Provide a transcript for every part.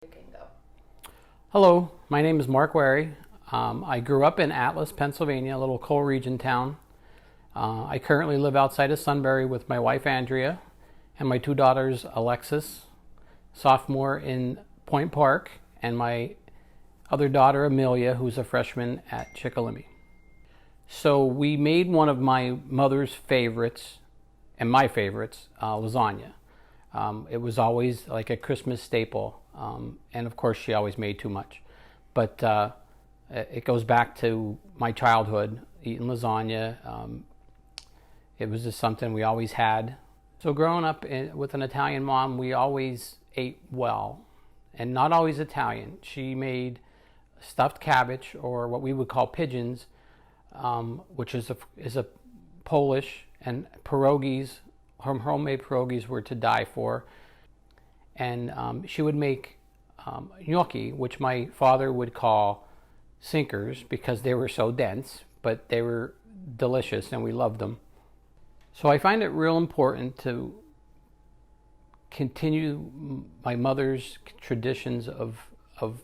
You can go. Hello, my name is Mark Wary. I grew up in Atlas, Pennsylvania, a little coal region town. I currently live outside of Sunbury with my wife Andrea and my two daughters Alexis, sophomore in Point Park, and my other daughter Amelia, who's a freshman at Chickalimi. So we made one of my mother's favorites and my favorites, lasagna. It was always like a Christmas staple, and of course she always made too much. But it goes back to my childhood, eating lasagna. It was just something we always had. So growing up with an Italian mom, we always ate well, and not always Italian. She made stuffed cabbage, or what we would call pigeons, which is a Polish, and pierogies. Her homemade pierogies were to die for. And she would make gnocchi, which my father would call sinkers because they were so dense, but they were delicious and we loved them. So I find it real important to continue my mother's traditions of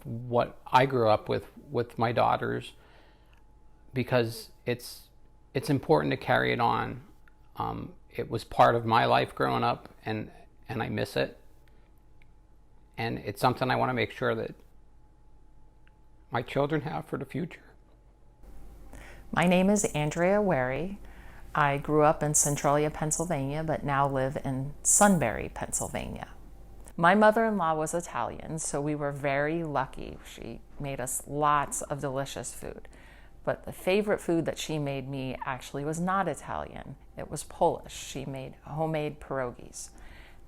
what I grew up with my daughters, because it's important to carry it on. It was part of my life growing up, and I miss it. And it's something I want to make sure that my children have for the future. My name is Andrea Wary. I grew up in Centralia, Pennsylvania, but now live in Sunbury, Pennsylvania. My mother-in-law was Italian, so we were very lucky. She made us lots of delicious food. But the favorite food that she made me actually was not Italian. It was Polish. She made homemade pierogies.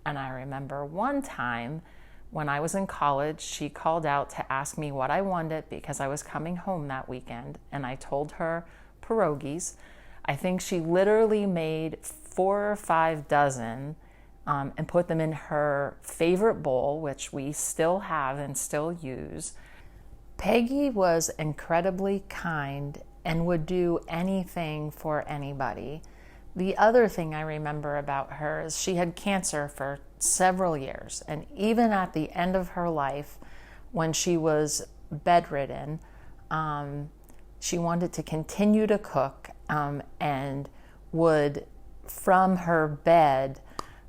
And I remember one time when I was in college, she called out to ask me what I wanted because I was coming home that weekend. And I told her pierogies. I think she literally made 4 or 5 dozen and put them in her favorite bowl, which we still have and still use. Peggy was incredibly kind and would do anything for anybody. The other thing I remember about her is she had cancer for several years, and even at the end of her life, when she was bedridden, she wanted to continue to cook and would, from her bed,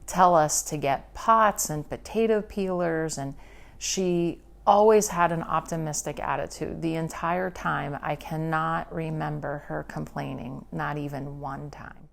tell us to get pots and potato peelers, and she always had an optimistic attitude. The entire time, I cannot remember her complaining, not even one time.